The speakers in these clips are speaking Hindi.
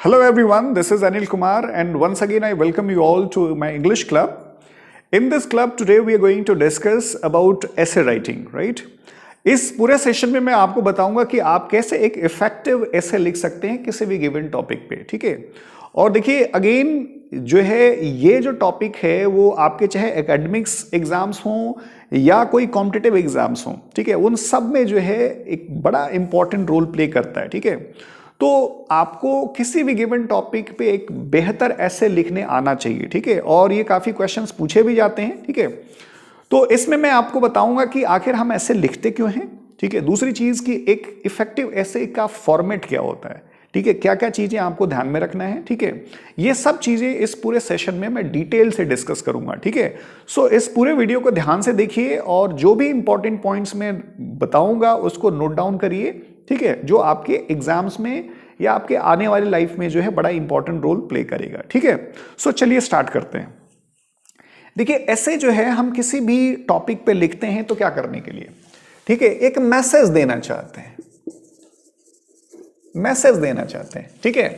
Hello everyone, this is Anil Kumar and once again I welcome you all to my English club. In this club today we are going to discuss about essay writing, right? इस पूरे सेशन में मैं आपको बताऊंगा कि आप कैसे एक इफेक्टिव एसे लिख सकते हैं किसी भी गिवन टॉपिक पे, ठीक है। और देखिए अगेन जो है ये जो टॉपिक है वो आपके चाहे एकेडमिक्स एग्जाम्स हों या कोई कॉम्पिटिटिव एग्जाम्स हों, ठीक है, उन सब में जो है एक बड़ा इंपॉर्टेंट रोल प्ले करता है, ठीक है। तो आपको किसी भी गिवन टॉपिक पे एक बेहतर एसे लिखने आना चाहिए, ठीक है। और ये काफी क्वेश्चंस पूछे भी जाते हैं, ठीक है। तो इसमें मैं आपको बताऊंगा कि आखिर हम ऐसे लिखते क्यों हैं, ठीक है। दूसरी चीज कि एक इफेक्टिव एसे का फॉर्मेट क्या होता है, ठीक है, क्या क्या चीजें आपको ध्यान में रखना है, ठीक है। ये सब चीजें इस पूरे सेशन में मैं डिटेल से डिस्कस करूंगा, ठीक है। सो इस पूरे वीडियो को ध्यान से देखिए और जो भी इंपॉर्टेंट पॉइंट्स मैं बताऊंगा उसको नोट डाउन करिए, ठीक है, जो आपके एग्जाम्स में या आपके आने वाली लाइफ में जो है बड़ा इंपॉर्टेंट रोल प्ले करेगा, ठीक है। सो चलिए स्टार्ट करते हैं। देखिए ऐसे जो है हम किसी भी टॉपिक पे लिखते हैं तो क्या करने के लिए, ठीक है, एक मैसेज देना चाहते हैं, मैसेज देना चाहते हैं, ठीक है।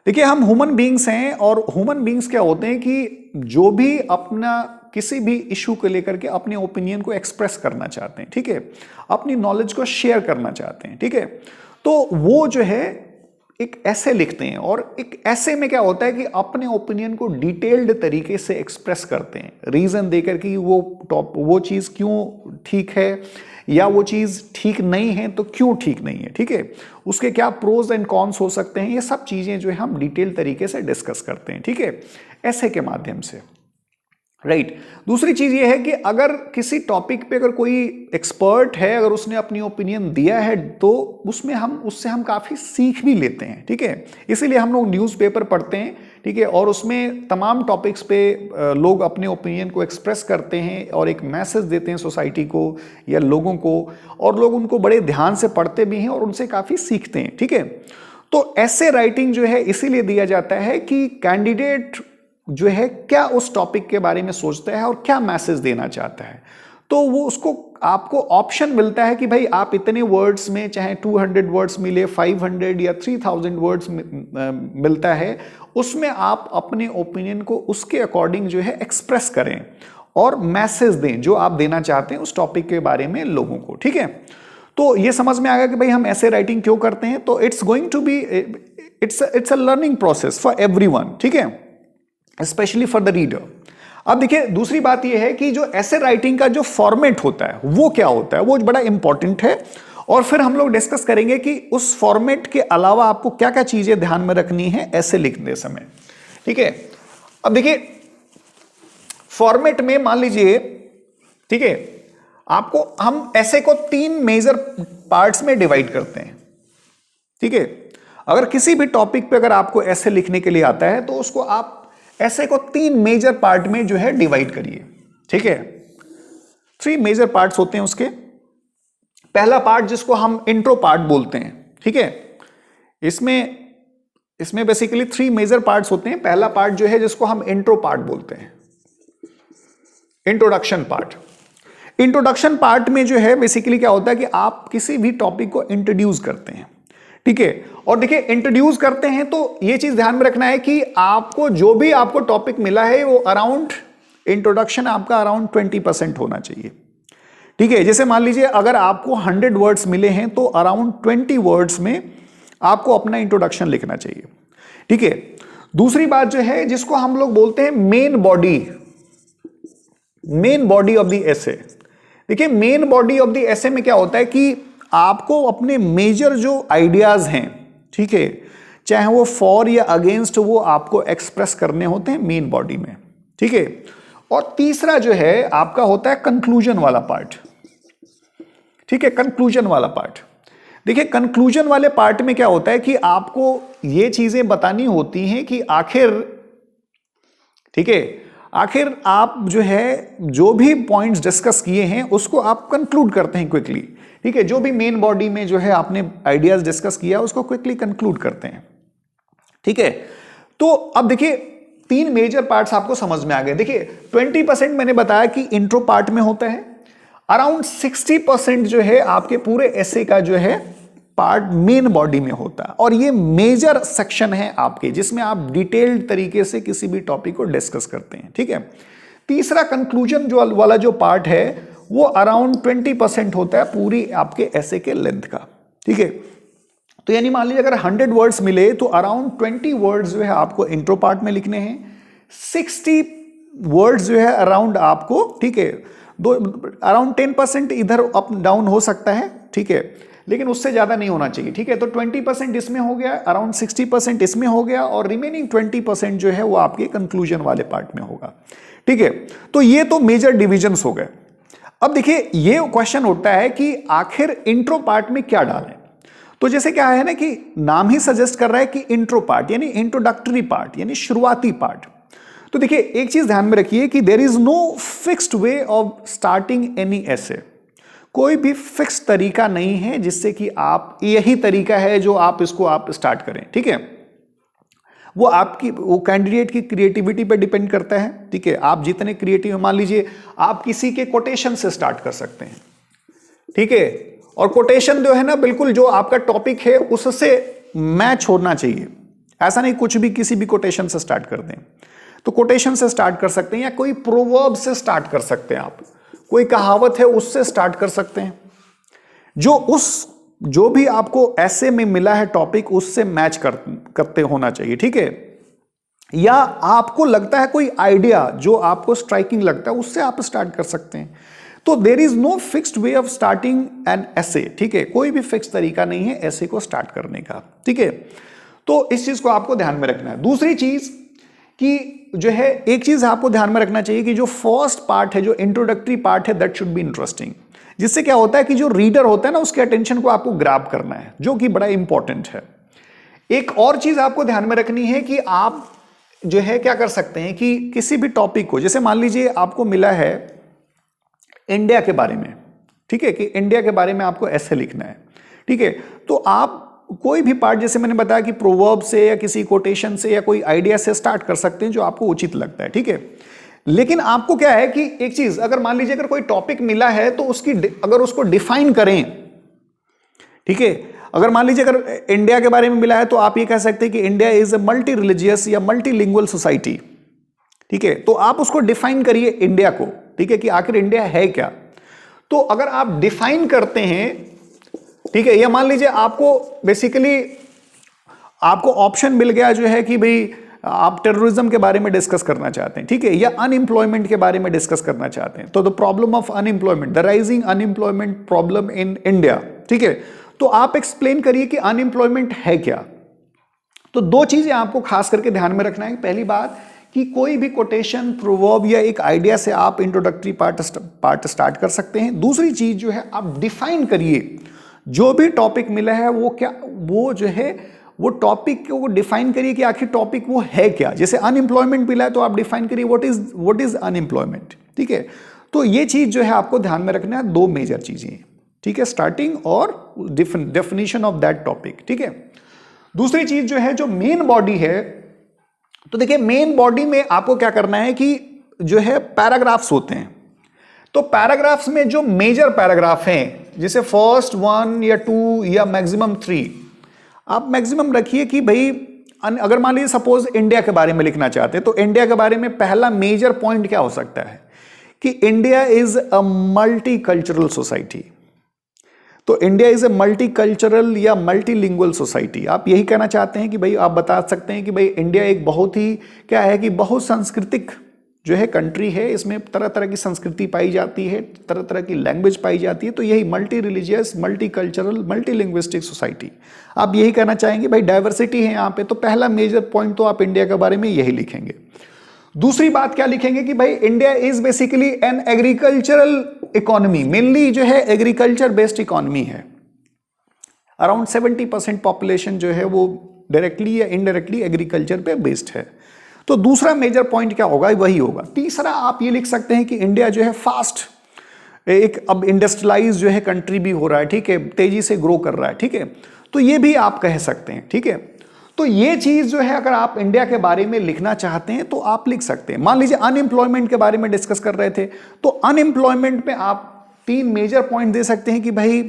देखिए हम ह्यूमन बीइंग्स हैं और ह्यूमन बीइंग्स क्या होते हैं कि जो भी अपना किसी भी इशू को लेकर के अपने ओपिनियन को एक्सप्रेस करना चाहते हैं, ठीक है, अपनी नॉलेज को शेयर करना चाहते हैं, ठीक है। तो वो जो है एक ऐसे लिखते हैं और एक ऐसे में क्या होता है कि अपने ओपिनियन को डिटेल्ड तरीके से एक्सप्रेस करते हैं, रीजन देकर कि वो चीज क्यों ठीक है या वो चीज ठीक नहीं है तो क्यों ठीक नहीं है, ठीक है, उसके क्या प्रोज एंड कॉन्स हो सकते हैं, ये सब चीजें जो है हम डिटेल तरीके से डिस्कस करते हैं, ठीक है, ऐसे के माध्यम से, राइट। दूसरी चीज ये है कि अगर किसी टॉपिक पे अगर कोई एक्सपर्ट है, अगर उसने अपनी ओपिनियन दिया है तो उससे हम काफी सीख भी लेते हैं, ठीक है। इसीलिए हम लोग न्यूज़पेपर पढ़ते हैं, ठीक है, और उसमें तमाम टॉपिक्स पे लोग अपने ओपिनियन को एक्सप्रेस करते हैं और एक मैसेज देते हैं सोसाइटी को या लोगों को, और लोग उनको बड़े ध्यान से पढ़ते भी हैं और उनसे काफी सीखते हैं, ठीक है। तो ऐसे राइटिंग जो है इसीलिए दिया जाता है कि कैंडिडेट जो है क्या उस टॉपिक के बारे में सोचता है और क्या मैसेज देना चाहता है, तो वो उसको आपको ऑप्शन मिलता है कि भाई आप इतने वर्ड्स में, चाहे 200 वर्ड्स मिले, 500 या 3000 वर्ड्स मिलता है, उसमें आप अपने ओपिनियन को उसके अकॉर्डिंग जो है एक्सप्रेस करें और मैसेज दें जो आप देना चाहते हैं उस टॉपिक के बारे में लोगों को, ठीक है। तो ये समझ में आ गया कि भाई हम ऐसे राइटिंग क्यों करते हैं। तो it's going to be it's a learning process for everyone, ठीक है, स्पेशली फॉर द रीडर। अब देखिए दूसरी बात यह है कि जो ऐसे राइटिंग का जो फॉर्मेट होता है वो क्या होता है, वो बड़ा इंपॉर्टेंट है। और फिर हम लोग डिस्कस करेंगे कि उस फॉर्मेट के अलावा आपको क्या क्या चीजें ध्यान में रखनी है ऐसे लिखते समय, ठीक है। अब देखिए फॉर्मेट में मान लीजिए, ठीक है, आपको हम ऐसे को 3 मेजर पार्ट्स में डिवाइड करते हैं, ठीक है। अगर किसी भी टॉपिक पे अगर आपको ऐसे लिखने के लिए आता है तो उसको आप ऐसे को 3 मेजर पार्ट में जो है डिवाइड करिए, ठीक है। 3 मेजर पार्ट्स होते हैं उसके। पहला पार्ट जिसको हम इंट्रो पार्ट बोलते हैं, ठीक है, इसमें बेसिकली 3 मेजर पार्ट्स होते हैं। पहला पार्ट जो है जिसको हम इंट्रो पार्ट बोलते हैं, इंट्रोडक्शन पार्ट। इंट्रोडक्शन पार्ट में जो है बेसिकली क्या होता है कि आप किसी भी टॉपिक को इंट्रोड्यूस करते हैं, ठीक है। और देखिए इंट्रोड्यूस करते हैं तो ये चीज ध्यान में रखना है कि आपको जो भी आपको टॉपिक मिला है वो अराउंड इंट्रोडक्शन आपका अराउंड 20% होना चाहिए, ठीक है। जैसे मान लीजिए अगर आपको 100 वर्ड्स मिले हैं तो अराउंड 20 वर्ड्स में आपको अपना इंट्रोडक्शन लिखना चाहिए, ठीक है। दूसरी बात जो है जिसको हम लोग बोलते हैं main body of the essay. देखिए main body of the essay में क्या होता है कि आपको अपने मेजर जो आइडियाज हैं, ठीक है, चाहे वो फॉर या अगेंस्ट, वो आपको एक्सप्रेस करने होते हैं मेन बॉडी में, ठीक है। और तीसरा जो है आपका होता है कंक्लूजन वाला पार्ट, ठीक है, कंक्लूजन वाला पार्ट। देखिए कंक्लूजन वाले पार्ट में क्या होता है कि आपको ये चीजें बतानी होती हैं कि आखिर, ठीक है, आखिर आप जो है जो भी पॉइंट्स डिस्कस किए हैं उसको आप कंक्लूड करते हैं क्विकली, ठीक है। जो भी मेन बॉडी में जो है आपने आइडियाज डिस्कस किया उसको क्विकली कंक्लूड करते हैं, ठीक है। तो अब देखिए 3 मेजर पार्ट्स आपको समझ में आ गए। देखिए 20% मैंने बताया कि इंट्रो पार्ट में होता है, अराउंड 60% जो है आपके पूरे एसे का जो है पार्ट मेन बॉडी में होता है, और ये मेजर सेक्शन है आपके जिसमें आप डिटेल्ड तरीके से किसी भी टॉपिक को डिस्कस करते हैं, ठीक है। तीसरा कंक्लूजन जो वाला जो पार्ट है वो अराउंड 20% होता है पूरी आपके ऐसे के लेंथ का, ठीक है। तो यानी मान लीजिए अगर 100 वर्ड्स मिले तो अराउंड 20 वर्ड्स जो है आपको इंट्रो पार्ट में लिखने हैं, 60 वर्ड्स जो है अराउंड आपको, ठीक है, अराउंड 10% इधर अप डाउन हो सकता है, ठीक है, लेकिन उससे ज्यादा नहीं होना चाहिए, ठीक है। तो 20% इसमें हो गया, अराउंड 60% इसमें हो गया, और रिमेनिंग 20% जो है वो आपके कंक्लूजन वाले पार्ट में होगा, ठीक है। तो ये तो मेजर डिविजन्स हो गए। अब देखिए ये क्वेश्चन उठता है कि आखिर इंट्रो पार्ट में क्या डालें। तो जैसे क्या है ना कि नाम ही सजेस्ट कर रहा है कि इंट्रो पार्ट यानी इंट्रोडक्टरी पार्ट यानी शुरुआती पार्ट। तो देखिए एक चीज ध्यान में रखिए कि there is no fixed way of starting any essay, कोई भी फिक्स तरीका नहीं है जिससे कि आप यही तरीका है जो आप इसको आप स्टार्ट करें, ठीक है। वो आपकी वो कैंडिडेट की क्रिएटिविटी पे डिपेंड करता है, ठीक है। आप जितने क्रिएटिव, मान लीजिए आप किसी के कोटेशन से स्टार्ट कर सकते हैं, ठीक है, और कोटेशन जो है ना बिल्कुल जो आपका टॉपिक है उससे मैच होना चाहिए, ऐसा नहीं कुछ भी किसी भी कोटेशन से स्टार्ट कर दें। तो कोटेशन से स्टार्ट कर सकते हैं, या कोई प्रोवर्ब से स्टार्ट कर सकते हैं, आप कोई कहावत है उससे स्टार्ट कर सकते हैं, जो भी आपको ऐसे में मिला है टॉपिक उससे मैच करते होना चाहिए, ठीक है। या आपको लगता है कोई आइडिया जो आपको स्ट्राइकिंग लगता है उससे आप स्टार्ट कर सकते हैं। तो there is no fixed way of starting an essay, ठीक है, कोई भी फिक्स तरीका नहीं है ऐसे को स्टार्ट करने का, ठीक है। तो इस चीज को आपको ध्यान में रखना है। दूसरी चीज कि जो है एक चीज आपको ध्यान में रखना चाहिए कि जो फर्स्ट पार्ट है, जो इंट्रोडक्टरी पार्ट है, दैट शुड बी इंटरेस्टिंग, जिससे क्या होता है कि जो रीडर होता है ना उसके अटेंशन को आपको ग्रैब करना है, जो कि बड़ा इंपॉर्टेंट है। एक और चीज आपको ध्यान में रखनी है कि आप जो है क्या कर सकते हैं कि किसी भी टॉपिक को, जैसे मान लीजिए आपको मिला है इंडिया के बारे में, ठीक है, कि इंडिया के बारे में आपको ऐसे लिखना है, ठीक है, तो आप कोई भी पार्ट जैसे मैंने बताया कि प्रोवर्ब से या किसी कोटेशन से या कोई आइडिया से स्टार्ट कर सकते हैं जो आपको उचित लगता है, ठीक है। लेकिन आपको क्या है कि एक चीज, अगर मान लीजिए अगर कोई टॉपिक मिला है तो उसकी अगर उसको डिफाइन करें, ठीक है, अगर मान लीजिए अगर इंडिया के बारे में मिला है तो आप ये कह सकते हैं कि India is a multi religious या मल्टीलिंगुअल सोसाइटी, ठीक है। तो आप उसको डिफाइन करिए इंडिया को, ठीक है, कि आखिर इंडिया है क्या। तो अगर आप डिफाइन करते हैं, ठीक है, या मान लीजिए आपको बेसिकली आपको ऑप्शन मिल गया जो है कि भाई आप टेररिज्म के बारे में डिस्कस करना चाहते हैं, ठीक है, या अनएम्प्लॉयमेंट के बारे में डिस्कस करना चाहते हैं, तो the problem of unemployment, the rising unemployment problem in India, ठीक है। तो आप एक्सप्लेन करिए कि अनएम्प्लॉयमेंट है क्या। तो दो चीजें आपको खास करके ध्यान में रखना है। पहली बात कि कोई भी कोटेशन, प्रोवर्ब या एक आइडिया से आप इंट्रोडक्टरी पार्ट स्टार्ट कर सकते हैं। दूसरी चीज जो है आप डिफाइन करिए, जो भी टॉपिक मिला है वो क्या, वो जो है वो टॉपिक को डिफाइन करिए कि आखिर टॉपिक वो है क्या। जैसे अनएम्प्लॉयमेंट मिला है तो आप डिफाइन करिए व्हाट इज अनएम्प्लॉयमेंट, ठीक है। तो ये चीज जो है आपको ध्यान में रखना है, दो मेजर चीजें, ठीक है, स्टार्टिंग और डेफिनेशन ऑफ दैट टॉपिक, ठीक है। दूसरी चीज जो है, जो मेन बॉडी है, तो देखिए मेन बॉडी में आपको क्या करना है कि जो है पैराग्राफ्स होते हैं। तो पैराग्राफ्स में जो मेजर पैराग्राफ हैं, जैसे फर्स्ट 1 या 2 या मैक्सिमम 3, आप मैक्सिमम रखिए कि भाई अगर मान लीजिए सपोज इंडिया के बारे में लिखना चाहते हैं तो इंडिया के बारे में पहला मेजर पॉइंट क्या हो सकता है कि India is a multi cultural society. तो इंडिया इज ए मल्टीकल्चरल या मल्टीलिंगुअल सोसाइटी, आप यही कहना चाहते हैं कि भाई आप बता सकते हैं कि भाई इंडिया एक बहुत ही क्या है कि बहुत सांस्कृतिक जो है कंट्री है, इसमें तरह तरह की संस्कृति पाई जाती है, तरह तरह की लैंग्वेज पाई जाती है। तो यही multi religious, multicultural, multilinguistic society, आप यही कहना चाहेंगे भाई डाइवर्सिटी है यहाँ पे। तो पहला मेजर पॉइंट तो आप इंडिया के बारे में यही लिखेंगे। दूसरी बात क्या लिखेंगे कि भाई India is basically an agricultural economy, mainly जो है एग्रीकल्चर बेस्ड इकोनॉमी है। अराउंड 70% पॉपुलेशन जो है वो डायरेक्टली या इनडायरेक्टली एग्रीकल्चर पे बेस्ड है। तो दूसरा मेजर पॉइंट क्या होगा, वही होगा। तीसरा आप ये लिख सकते हैं कि इंडिया जो है फास्ट एक अब इंडस्ट्रियलाइज जो है कंट्री भी हो रहा है, ठीक है, तेजी से ग्रो कर रहा है, ठीक है। तो ये भी आप कह सकते हैं, ठीक है। तो ये चीज जो है अगर आप इंडिया के बारे में लिखना चाहते हैं तो आप लिख सकते हैं। मान लीजिए अनएम्प्लॉयमेंट के बारे में डिस्कस कर रहे थे, तो अनएम्प्लॉयमेंट में आप 3 मेजर पॉइंट दे सकते हैं कि भाई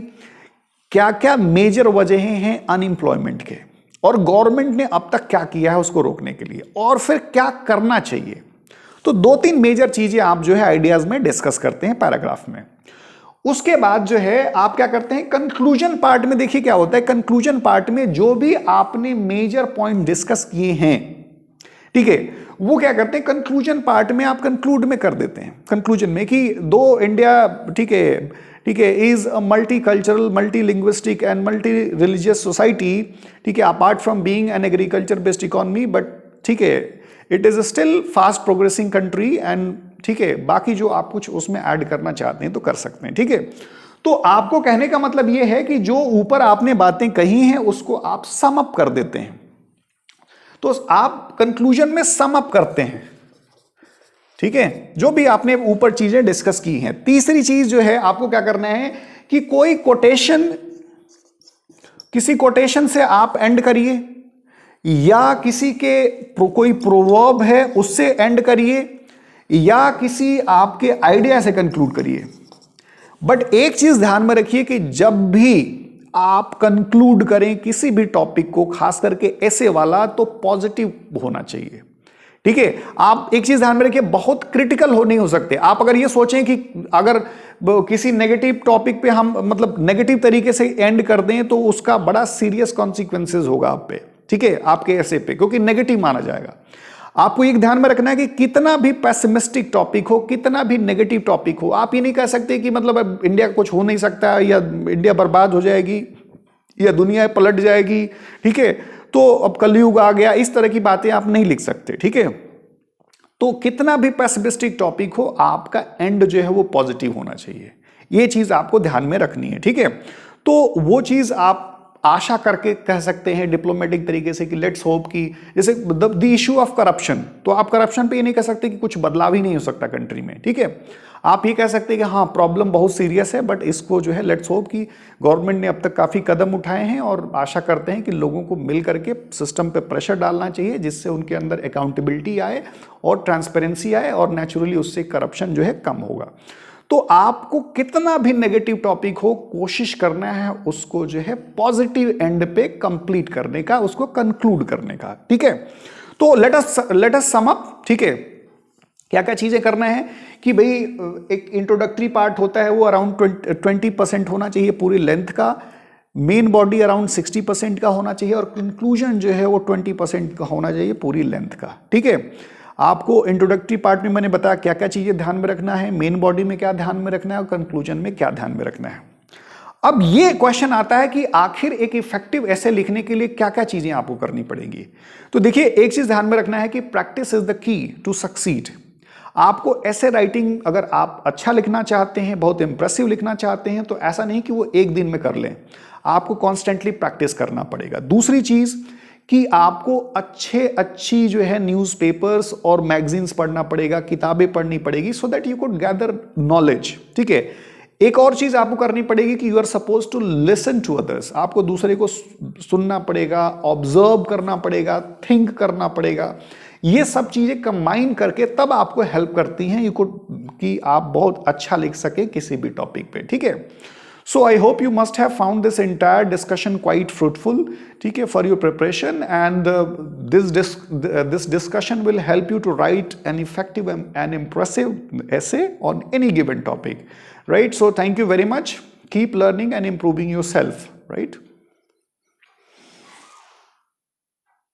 क्या क्या मेजर वजहें हैं अनएम्प्लॉयमेंट के, और गवर्नमेंट ने अब तक क्या किया है उसको रोकने के लिए, और फिर क्या करना चाहिए। तो 2-3 मेजर चीजें आप जो है आइडियाज में डिस्कस करते हैं पैराग्राफ में। उसके बाद जो है आप क्या करते हैं कंक्लूजन पार्ट में। देखिए क्या होता है कंक्लूजन पार्ट में, जो भी आपने मेजर पॉइंट डिस्कस किए हैं, ठीक है, वो क्या करते हैं कंक्लूजन पार्ट में आप कंक्लूड में कर देते हैं। कंक्लूजन में कि दो इंडिया, ठीक है, is a multi cultural, multi linguistic and multi religious society, ठीक है, apart from being an agriculture based economy, but ठीक है it is still fast progressing country and, ठीक है, बाकी जो आप कुछ उसमें ऐड करना चाहते हैं तो कर सकते हैं। ठीक है, तो आपको कहने का मतलब यह है कि जो ऊपर आपने बातें कही हैं उसको आप सम अप कर देते हैं, तो आप कंक्लूजन में सम अप करते हैं। ठीक है, जो भी आपने ऊपर चीजें डिस्कस की हैं। तीसरी चीज जो है आपको क्या करना है कि कोई कोटेशन, किसी कोटेशन से आप एंड करिए, या किसी के कोई प्रोवर्ब है उससे एंड करिए, या किसी आपके आइडिया से कंक्लूड करिए। बट एक चीज ध्यान में रखिए कि जब भी आप कंक्लूड करें किसी भी टॉपिक को, खास करके ऐसे वाला, तो पॉजिटिव होना चाहिए। ठीक है, आप एक चीज ध्यान में रखिए, बहुत क्रिटिकल नहीं हो सकते आप। अगर ये सोचें कि अगर किसी नेगेटिव टॉपिक पे हम मतलब नेगेटिव तरीके से एंड कर दें तो उसका बड़ा सीरियस कॉन्सिक्वेंसेज होगा आप पे, ठीक है, आपके ऐसे पे, क्योंकि नेगेटिव माना जाएगा। आपको एक ध्यान में रखना है कि कितना भी पेसिमिस्टिक टॉपिक हो, कितना भी नेगेटिव टॉपिक हो, आप ये नहीं कह सकते कि मतलब अब इंडिया कुछ हो नहीं सकता, या इंडिया बर्बाद हो जाएगी, या दुनिया पलट जाएगी, ठीक है, तो अब कलयुग आ गया, इस तरह की बातें आप नहीं लिख सकते। ठीक है, तो कितना भी पेसिमिस्टिक टॉपिक हो, आपका एंड जो है वो पॉजिटिव होना चाहिए। ये चीज आपको ध्यान में रखनी है। ठीक है, तो वो चीज आप आशा करके कह सकते हैं डिप्लोमेटिक तरीके से कि लेट्स होप कि, जैसे द इशू ऑफ करप्शन, तो आप करप्शन पे ये नहीं कह सकते कि कुछ बदलाव ही नहीं हो सकता कंट्री में। ठीक है, आप ये कह सकते हैं कि हाँ प्रॉब्लम बहुत सीरियस है, बट इसको जो है लेट्स होप कि गवर्नमेंट ने अब तक काफ़ी कदम उठाए हैं, और आशा करते हैं कि लोगों को मिल करके सिस्टम पे प्रेशर डालना चाहिए, जिससे उनके अंदर अकाउंटेबिलिटी आए और ट्रांसपेरेंसी आए, और नेचुरली उससे करप्शन जो है कम होगा। तो आपको कितना भी नेगेटिव टॉपिक हो, कोशिश करना है उसको जो है पॉजिटिव एंड पे कंप्लीट करने का, उसको कंक्लूड करने का। ठीक है, तो लेट अस सम अप। ठीक है, क्या क्या चीजें करना है कि भाई एक इंट्रोडक्टरी पार्ट होता है वो अराउंड 20% होना चाहिए पूरी लेंथ का, मेन बॉडी अराउंड 60% का होना चाहिए, और कंक्लूजन जो है वो 20% का होना चाहिए पूरी लेंथ का। ठीक है, आपको इंट्रोडक्टरी पार्ट में मैंने बताया क्या क्या चीजें ध्यान में रखना है, मेन बॉडी में क्या ध्यान में रखना है, और कंक्लूजन में क्या ध्यान में रखना है। अब ये क्वेश्चन आता है कि आखिर एक इफेक्टिव ऐसे लिखने के लिए क्या क्या चीजें आपको करनी पड़ेंगी। तो देखिए एक चीज ध्यान में रखना है कि practice is the key to succeed. आपको ऐसे राइटिंग अगर आप अच्छा लिखना चाहते हैं, बहुत इंप्रेसिव लिखना चाहते हैं, तो ऐसा नहीं कि वो एक दिन में कर लें, आपको कॉन्स्टेंटली प्रैक्टिस करना पड़ेगा। दूसरी चीज कि आपको अच्छी जो है न्यूज़पेपर्स और मैगजीन्स पढ़ना पड़ेगा, किताबें पढ़नी पड़ेगी, so that you could gather knowledge. ठीक है, एक और चीज आपको करनी पड़ेगी कि you are suppose to listen to others. आपको दूसरे को सुनना पड़ेगा, ऑब्जर्व करना पड़ेगा, थिंक करना पड़ेगा। ये सब चीजें कंबाइन करके तब आपको हेल्प करती हैं यू कुड कि आप बहुत अच्छा लिख सके किसी भी टॉपिक पे। ठीक है, so I hope you must have found this entire discussion quite fruitful, ठीक है, for your preparation, and this discussion will help you to write an effective and impressive essay on any given topic, right? So thank you very much. Keep learning and improving yourself, right?